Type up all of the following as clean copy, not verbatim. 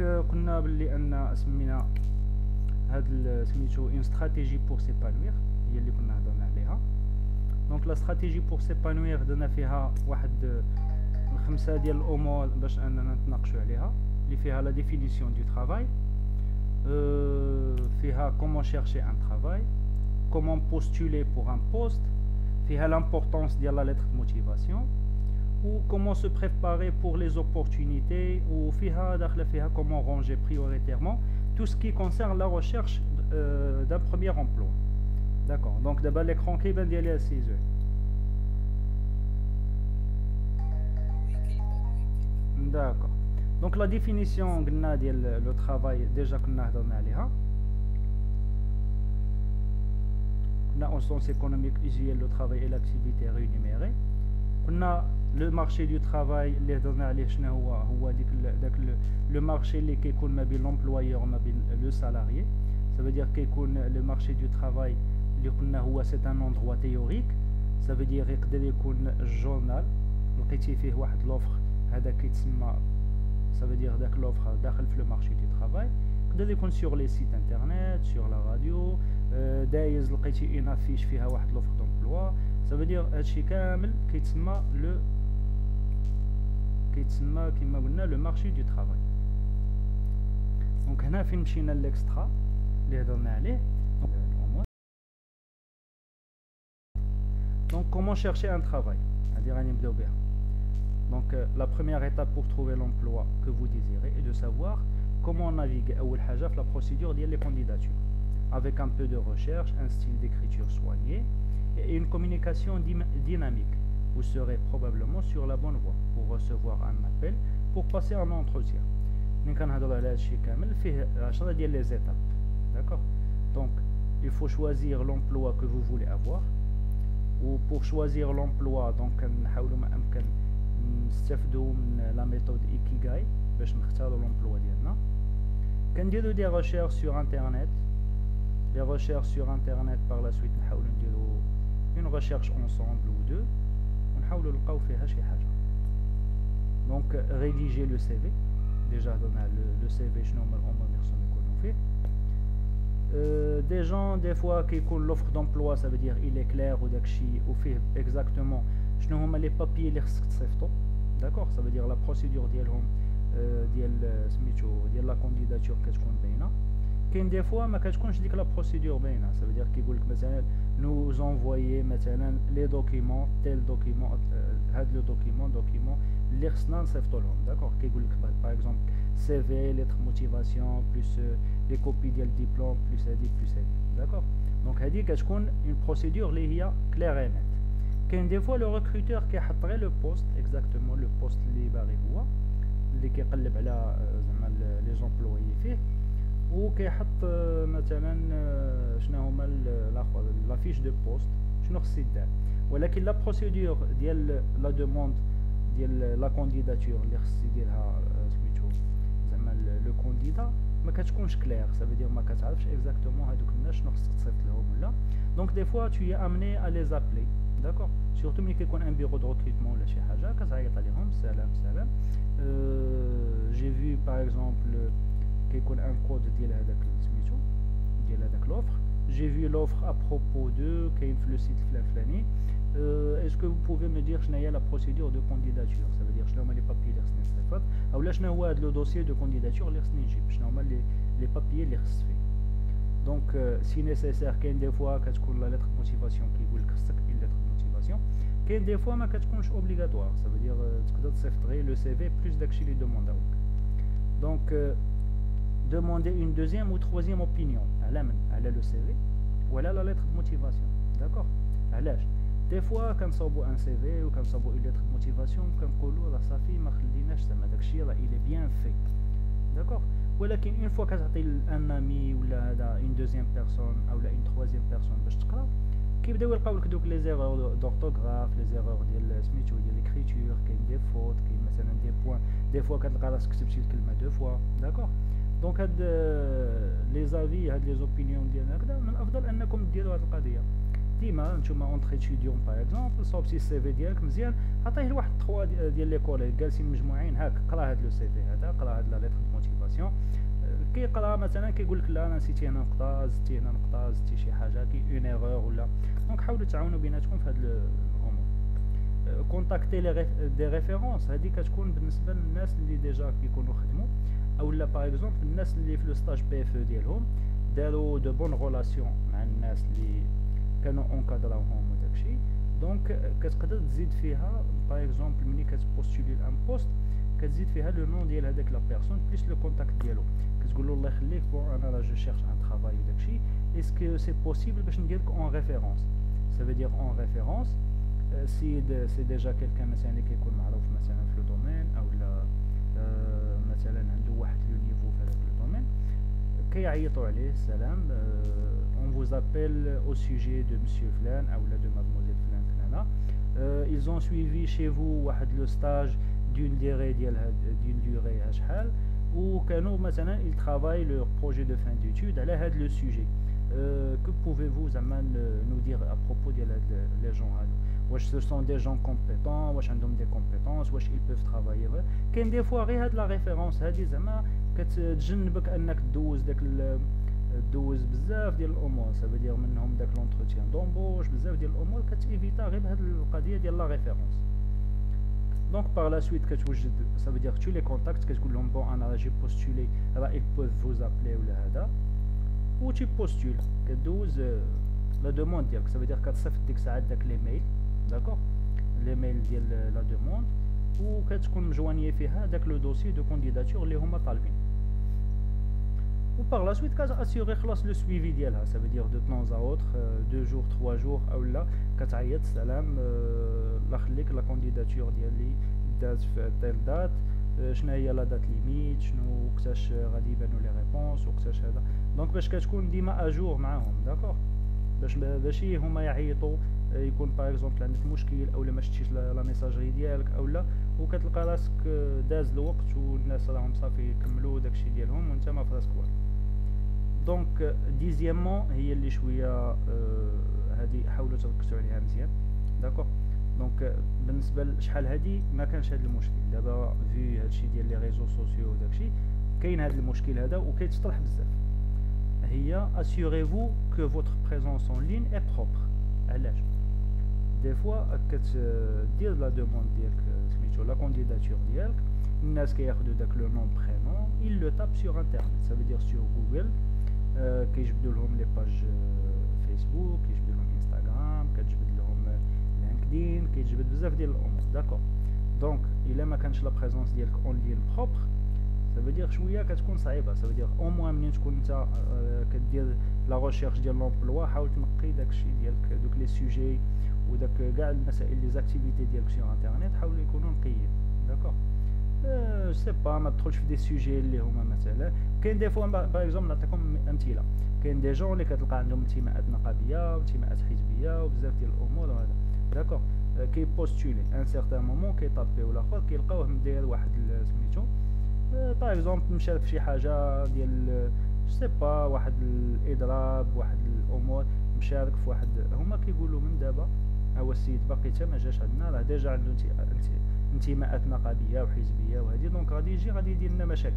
قلنا باللي ان سمينا هاد سميتو اون استراتيجي بور سيبانوير هي اللي كنا هضرنا عليها. دونك لا استراتيجي بور سيبانوير درنا فيها واحد خمسه ديال الامور باش اننا نتناقشوا عليها، اللي فيها لا ديفينيسيون دو travail، فيها comment chercher un travail، comment postuler pour un poste، فيها l'importance ديال la lettre de motivation، ou comment se préparer pour les opportunités، ou فيها داخله فيها comment ranger prioritairement tout ce qui concerne la recherche d'un premier emploi. D'accord. Donc d'abord l'écran qui va aller à 6 heures. D'accord. Donc la définition ديال le travail déjà كنا هضرنا عليها. كنا en sens économique usuel le travail et l'activité rémunérée. كنا le marché du travail اللي هضرنا عليه شنو هو داك le marché اللي كيكون ما بين l'employeur وما بين le salarié. Ça veut dire كيكون le marché du travail اللي قلنا هو c'est un endroit théorique. Ça veut dire يقدر يكون الجورنال لقيتي فيه واحد لوفر هذا كيتسمى، ça veut dire داك لوفر داخل في le marché du travail. يقدر يكون sur les sites internet، sur la radio، دايز لقيتي اون افيش فيها واحد لوفر دومبلوا. ça veut dire هادشي كامل كيتسمى كما قلنا لو مارشي دو travail. دونك هنا فين مشينا للاكسترا اللي هضرنا عليه. دونك comment chercher un travail هادي غادي نبداو بها. Donc la première étape pour trouver l'emploi que vous désirez est de savoir comment naviguer أول حاجة في la procédure ديال les candidatures avec un peu de recherche, un style d'écriture soigné et une communication dynamique. Vous serez probablement sur la bonne voie pour recevoir un appel pour passer un entretien. Nous كنهضروا على هادشي كامل فيه 10 ديال les étapes. D'accord. Donc il faut choisir l'emploi que vous voulez avoir. Ou pour choisir l'emploi donc نحاولوا ما امكن نستافدوا من la méthode Ikigai باش نختاروا l'emploi ديالنا. كنديروا des recherches sur internet. Les recherches sur internet par la suite نحاولوا نديروا une recherche ensemble ou deux ونحاولوا نلقاو فيها شي حاجه. Donc rédiger le CV. Déjà هضرنا le CV شنو هما الامور اللي خصهم يكونوا فيه. Des gens des fois كيكون l'offre d'emploi ça veut dire il est clair وداكشي وفيه exactement شنو هما les papiers اللي خصك تصيفطو. D'accord. Ça veut dire la procédure ديالهم ديال سميتو ديال la candidature كتكون باينه. كاين دي فوا ما كتكونش ديك لا بروسيدور باينه. ça veut dire كيقول لك مثلا nous envoyer مثلا les documents tel document هاد لو دوكيمون اللي خصنا نصيفطو لهم. داكور. كيقول لك باغ اكزومبل CV lettre motivation plus les copies ديال diplôme plus هادي plus هادي. داكور. دونك هادي كتكون une procédure اللي هي claire et nette. كاين دي فوا لو ريكروتور كيحط غير لو بوست اكزاكتومون لو بوست اللي باغي هو اللي كيقلب على زعما لي زومبلويي فيه وكيحط مثلا شنو هما الاخر لا فيش دو بوست شنو خص يدار. ولكن لا بروسيدور ديال لا دوموند ديال لا كانديداتور اللي خص يديرها سميتو زعما لو كانديدا ما كتكونش كلير. ça veut dire ما كتعرفش اكزاكتومون هادوك الناس شنو خصك تصيفط لهم ولا. دونك دي فوا tu es amené à les appeler. D'accord. Surtout ملي كيكون ان بيرو دو ريكروتمون ولا شي حاجه كتعيط عليهم سلام. j'ai vu par exemple كيكون ان كود ديال هذاك سميتو ديال هذاك لوفر. j'ai vu l'offre à propos de كاين في لو سيت الفلاني. est-ce que vous pouvez me dire شنو هي la procédure de candidature. ça veut dire شنو هما لي بابي اللي خصني نصيفط اولا شنو هو هذا لو دوسيي دو كانديداتور اللي خصني نجيب شنو هما لي بابي اللي خص فيه. دونك سي نيسيسير كاين دي فوا كتكون لا ليتر موتيفاسيون كيقول لك خصك اون ليتر موتيفاسيون. كاين دي فوا ما كتكونش اوبليغاتوار. ça veut dire تقدر تصيفط غير لو سي في بلس داكشي اللي دومونداوك. دونك demander une deuxième ou troisième opinion على le CV ou la lettre de motivation. D'accord. علاش des fois كنصاوبوا un CV ou كنصاوبوا une lettre de motivation كنقولوا راه صافي ما خليناش زعما داكشي راه il est bien fait. D'accord. ولكن une fois كتعطي un ami ولا هذا une deuxième personne ou une troisième personne باش تقرا كيبداو يلقاو لك دوك لي زيرور دورتوغراف لي زيرور ديال سميتو ديال l'écriture كاين دي فوت كاين مثلا دي بوين دي فوا كتلقى راسك كتبتي الكلمه دو فوا. داكور. دونك هاد لي زافي هاد لي زوبينيون ديالنا هكذا من الافضل انكم ديروا هاد القضيه. ديما نتوما اونتر اتيديون باغ اكزومبل صوبتي السي في ديالك مزيان، عطيه لواحد 3 ديال لي كوليغ جالسين مجموعين، هاك قرا هاد لو سي في هذا، قرا هاد لا ليتر دو موتيفاسيون، كيقرا مثلا كيقول لك لا انا نسيتي هنا نقطه، زدتي هنا نقطه، زدتي شي حاجه كي اون ايرور ولا. دونك حاولوا تعاونوا بيناتكم في هاد الامور. كونتاكتي لي دي ريفيرونس، هذه كتكون بالنسبه للناس اللي ديجا كيكونوا خدموا، او لا باغ اكزومبل الناس اللي في لو ستاج بي اف او ديالهم داروا دو بون ريلاسيون مع الناس اللي كانوا اونكادراوهم وداكشي. دونك كتقدر تزيد فيها باغ اكزومبل ملي كتبوستولي لان بوست كتزيد فيها لو نون ديال هذاك لا بيرسون بليس لو كونتاكت ديالو، كتقول له الله يخليك بون انا لا جو شيرش ان ترافاي وداكشي، اسكو سي بوسيبل باش نديرك اون ريفيرونس. سا فو دير اون ريفيرونس سي ديجا كيلكان مثلا اللي كيكون معروف مثلا في لو دومين، او لا مثلا عنده واحد لو نيفو في هذاك لو دومين، كيعيطوا عليه السلام on vous appelle au sujet de monsieur فلان او لا de mademoiselle فلان فلانه، ils ont suivi chez vous واحد لو ستاج d'une durée ديال d'une durée شحال، وكانوا مثلا ils travaillent leur projet de fin d'études على هاد لو sujet. Que pouvez-vous زعما nous dire à propos ديال هاد لي جون هادو؟ واش ce sont des gens compétents، واش عندهم des compétences، واش ils peuvent travailler؟ كاين دي فوا غير هاد لا ريفيرونس هادي زعما كتجنبك انك دوز داك دوز بزاف ديال الامور، سا فو منهم داك لونتروتيان دومبوش، بزاف ديال الامور كتيفيتا غير بهاد القضيه ديال لا ريفيرونس. دونك باغ لا سويت كتوجد سا فو تو لي كونتاكت، كتقول لهم بون انا جي بوستولي راه ils peuvent vous appeler ولا هذا، و تي بوستول كدوز لا دوموند ديالك، سا فو كتصيفط ديك الساعات داك لي ميل، داكوغ لي ميل ديال لا دوموند، وكتكون مجوانيه فيها داك لو دوسي دو كونديداتور اللي هما طالبين. و باغ لا سويت كتاسيوري خلاص لو سويفي ديالها، سا فو دو طنون ا اوتر 2 جور 3 جور او لا كتعيط سلام الله يخليك لا كونديداتور ديالي داز في تيل دات، شنو هي لا دات ليميت، شنو وقتاش غادي يبانوا لي ريبونس وقتاش هذا. دونك باش كتكون ديما اجور معاهم، داكوغ، باش هما يعيطوا يكون باغ اكزومبل عندك مشكل او ما شتيش لا ميساجري ديالك او لا، وكتلقى راسك داز الوقت والناس راهم صافي يكملوا داكشي ديالهم وانت ما فراسك والو. دونك ديزيامون هي اللي شويه هذه حاولوا تركزوا عليها مزيان، داكوغ. دونك بالنسبه لشحال هذه ما كانش هذا المشكل، دابا في هادشي ديال لي ريزو سوسيو وداكشي كاين هذا المشكل هذا وكيتطرح بزاف. هي assurez-vous que votre présence en ligne est propre. علاش دي فوا كتدير لا دوموند ديالك سميتو لا كونديداتور ديالك، الناس كياخذوا داك لو نون برينون il le tape sur internet، ça veut dire sur Google، كيجبدوا لهم لي باج فيسبوك، كيجبدوا لهم انستغرام، كتجبد لهم لينكدين، كيتجبد بزاف ديال الامور، داكور. دونك الا ما كانش لا بريزونس ديالك اون لين بروبر، ça veut dire شويه كتكون صعيبه، ça veut dire au moins منين تكون انت كدير لا ريشيرش ديال لومبلوا حاول تنقي داكشي ديالك، دوك لي سوجي وداك كاع المسائل لي زاكتيفيتي ديالك سيغ انترنيت حاولوا يكونوا نقيين، داكور. سي با ما تدخلش في دي سوجي اللي هما مثلا كاين دي فوا باغ اكزومبل نعطيكم امثله، كاين دي جون اللي كتلقى عندهم انتماءات نقابيه وانتماءات حزبيه وبزاف ديال الامور هذا، داكور. كي بوستولي ان سيغتان مومون كيطابيو الاخر كيلقاوه مدير واحد سميتو باغ اكزومبل مشارك في شي حاجه ديال سي با واحد الاضراب، واحد الامور مشارك في واحد، هما كيقولوا من دابا هو السيد باقي حتى ما جاش عندنا، راه ديجا عنده انتماءات نقابيه وحزبيه وهذه، دونك غادي يجي غادي يدير لنا مشاكل،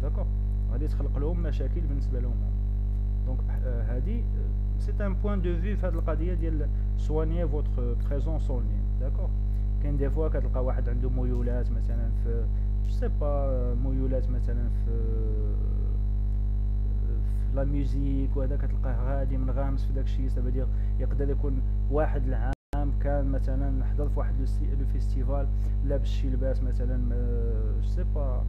داكوغ، غادي تخلق لهم مشاكل بالنسبه لهم. دونك هذه سي ان بوين دو في في هذه القضيه ديال سوانيي فوتر بريزونس اون لين، داكوغ. كاين دي فوا كتلقى واحد عنده ميولات مثلا في سي با ميولات مثلا في لا ميوزيك وهذا، كتلقاه غادي منغامس في داكشي، سا يقدر يكون واحد العام كان مثلا حضر في واحد لو فيستيفال لابس شي لباس مثلا سي با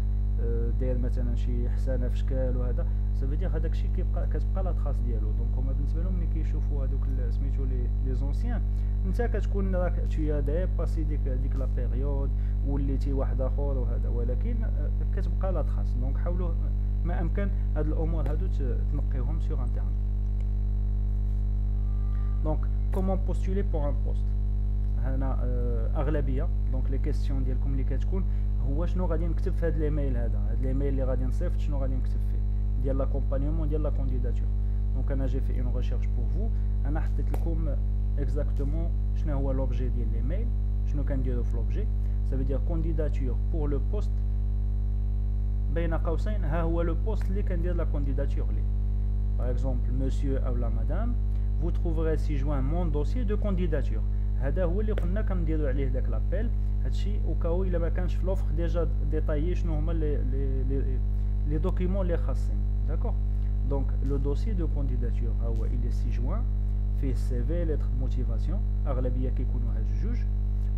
داير مثلا شي حسانه في شكال وهذا، سا هذاك الشيء كتبقى لا تراس ديالو. دونك هما بالنسبه لهم ملي كيشوفوا هذوك سميتو لي زونسيان، انت كتكون راك شويه ديباسي ديك لا بيريود وليتي واحد اخر وهذا، ولكن كتبقى لا تراس. دونك حاولوا ما امكن هاد الامور هادو تنقيوهم سور انترنت. دونك كومون بوستولي بور ان بوست، هنا اغلبيه دونك لي كيسيون ديالكم اللي كتكون هو شنو غادي نكتب في هاد ليميل هذا، هاد ليميل اللي غادي نصيفط شنو غادي نكتب فيه ديال لاكومبانيومون ديال لا كونديداتور. دونك انا جي في اون ريشيرش بور فو، انا حطيت لكم exactement شنو هو l'objet ديال l'email شنو كنديرو في l'objet. Ça veut dire candidature pour le poste بين قوسين ها هو le poste اللي كندير la candidature ليه. Par exemple monsieur ou la madame, vous trouverez ci-joint mon dossier de candidature. هذا هو اللي قلنا كنديرو عليه داك لابيل. هادشي وكاو الا ما كانش في l'offre déjà détaillé شنو هما les documents اللي خاصين. D'accord. Donc le dossier de candidature ها هو il est ci-joint فيه CV lettre de motivation اغلبيه كيكونوا هاد الجوج.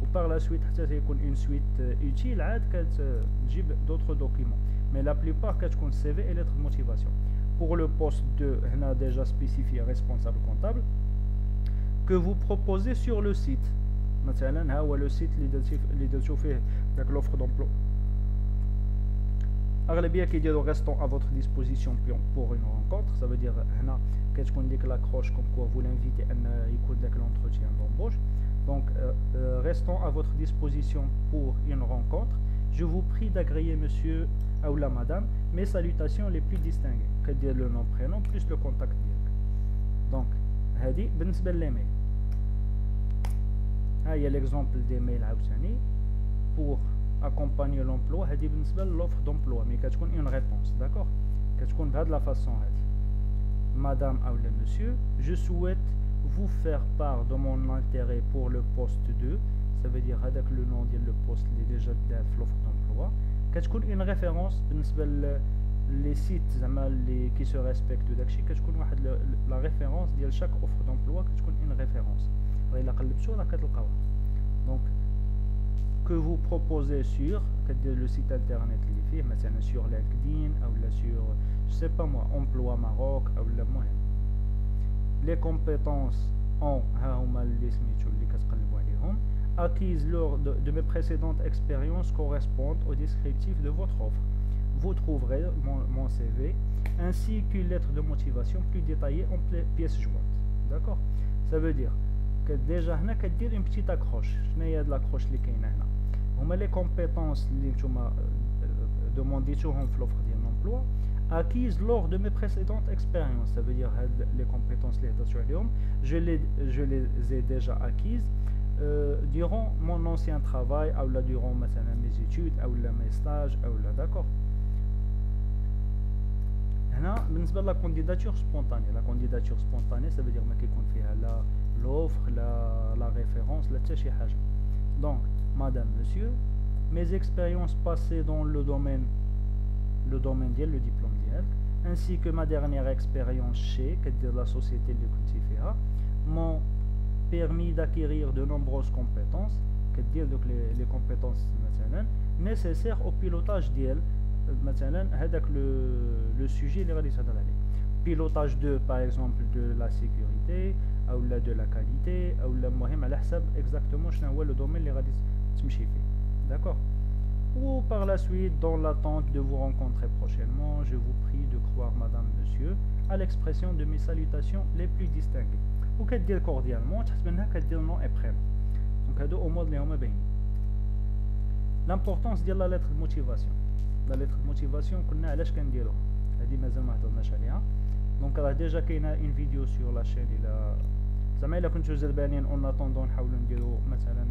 وبار لا سويت حتى تيكون اون سويت اوتيل عاد كتجيب d'autres documents. Mais la plupart كتكون CV et lettre de motivation. Pour le poste de هنا déjà spécifié responsable comptable que vous proposez sur le site. مثلا ها هو le site اللي درتو فيه داك l'offre d'emploi. اغلبيه كيديروا restant à votre disposition pour une rencontre. Ça veut dire هنا كتكون ديك l'accroche comme quoi vous l'invitez ان يكون داك l'entretien d'embauche. Donc restant à votre disposition pour une rencontre. Je vous prie d'agréer monsieur ou la madame mes salutations les plus distinguées. كدير le nom prénom plus le contact ديالك. Donc هذه بالنسبه للميل. ها هي l'exemple des mails عاوتاني pour accompagner l'emploi. هذه بالنسبه للوفر d'emploi مي كتكون une réponse. D'accord. كتكون بهاد la façon هذه. Madame ou le monsieur, je souhaite vous faire part de mon intérêt pour le poste 2. Ça veut dire هذاك le nom ديال le poste اللي déjà دار في l'offre d'emploi. كتكون une référence بالنسبه les sites زعما اللي كي سو ريسبكت داكشي كتكون واحد لا ريفيرونس ديال شاك اوفر دومبلوا كتكون une référence. الا قلبتو راه كتلقاوها. Donc que vous proposez sur كدير le site internet اللي فيه مثلا sur LinkedIn او لا sur je sais pas moi emploi Maroc او لا المهم. Les compétences en ها هما اللي سميتو اللي كتقلبوا عليهم acquises lors de mes précédentes expériences correspondent au descriptif de votre offre. Vous trouverez mon CV ainsi qu'une lettre de motivation plus détaillée en pièces jointes. D'accord. Ça veut dire que déjà هنا كدير une petite accroche. شنو هي هاد l'accroche اللي كاينه هنا؟ هما les compétences اللي نتوما demandيتوهم في l'offre ديال l'emploi acquises lors de mes précédentes expériences. Ça veut dire les compétences اللي هضرتو عليهم je les ai déjà acquises durant mon ancien travail ou là durant مثلا mes études ou là mes stages ou là. D'accord. هنا بالنسبه لا candidature spontanée. La candidature spontanée ça veut dire ما كيكون فيها لا l'offre la référence لا حتى شي حاجه. Donc madame monsieur mes expériences passées dans le domaine ديال le diplôme ديالك ainsi que ma dernière expérience chez كدير la société اللي كنتي فيها m'ont permis d'acquérir de nombreuses compétences كدير دوك les compétences مثلا nécessaires au pilotage ديال مثلا هذاك le sujet اللي غادي تهضر عليه. pilotage de par exemple de la sécurité او لا de la qualité او لا المهم على حسب exactement شنو هو le domaine اللي غادي تمشي فيه. D'accord. Ou par la suite dans l'attente de vous rencontrer prochainement je vous prie de croire madame monsieur à l'expression de mes salutations les plus distinguées. وكدير cordialement تحت منها كدير nom et prénom. Donc هادو امور اللي هما باينين. l'importance ديال la lettre de motivation. la lettre de motivation قلنا علاش كنديروها هادي مازال ما هضرناش عليها. دونك راه ديجا كاينه اون فيديو سور لا شين الى زعما الا كنتو زربانين اون اتوندون نحاولوا نديرو مثلا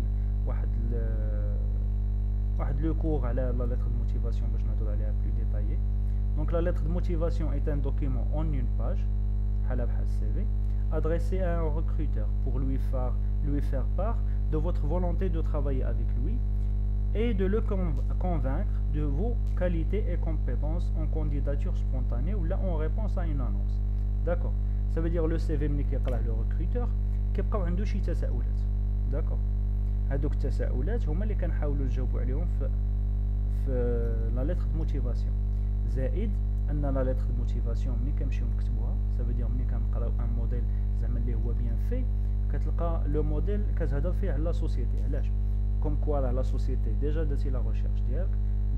واحد لو كور على لا lettre de motivation باش نهضروا عليها بلو ديتايي. دونك la lettre de motivation est un document en une page بحال CV adressé à un recruteur pour lui faire part de votre volonté de travailler avec lui et de le convaincre de vos qualités et compétences en candidature spontanée ou là en réponse à une annonce. D'accord. Ça veut dire le CV ملي كيقراه le recruteur كيبقاو عنده شي تساؤلات. D'accord. هادوك التساؤلات هما اللي كنحاولوا نجاوبوا عليهم في لا lettre de motivation. زائد ان لا lettre de motivation ملي كنمشيو نكتبوها ça veut dire ملي كنقراو ان موديل زعما اللي هو بيان في كتلقى لو موديل كتهضر فيه على لا سوسيتي. علاش؟ كوم كوا راه لا سوسيتي ديجا درتي لا ريشيرش ديالك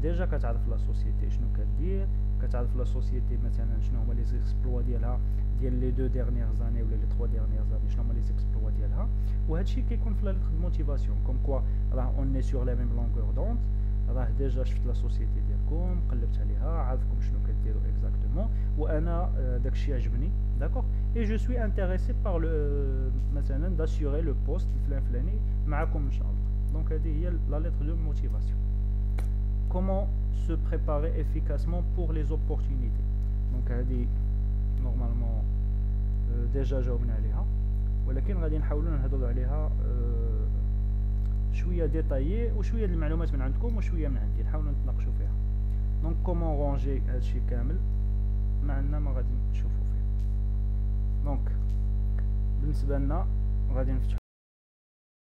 ديجا كتعرف لا سوسيتي شنو كدير كتعرف لا سوسيتي مثلا شنو هما لي زيكسبلوا ديالها ديال لي دو ديرنيير زاني ولا لي 3 ديرنيير زاني شنو هما لي زيكسبلوا ديالها. وهادشي كيكون في لا lettre de motivation كوم كوا راه اون سور لا ميم لونغور دوند راه ديجا شفت لا سوسيتي ديالكم قلبت عليها عارفكم شنو كديروا اكزاكتومون وانا داكشي عجبني داكوغ اي جو سوي انتريسي بار لو مثلا داسيوري لو بوست الفلان فلاني معكم ان شاء الله. دونك هذه هي لا ليتر دو موتيفاسيون. comment se préparer efficacement pour les opportunités. donc هذه نورمالمون ديجا جاوبنا عليها ولكن غادي نحاولوا نهضروا عليها شويه ديتايي وشويه المعلومات من عندكم وشويه من عندي نحاولوا نتناقشوا فيها. دونك كومون رونجي هادشي كامل معنا ما غادي نشوفوا فيه. دونك بالنسبه لنا غادي نفتحوا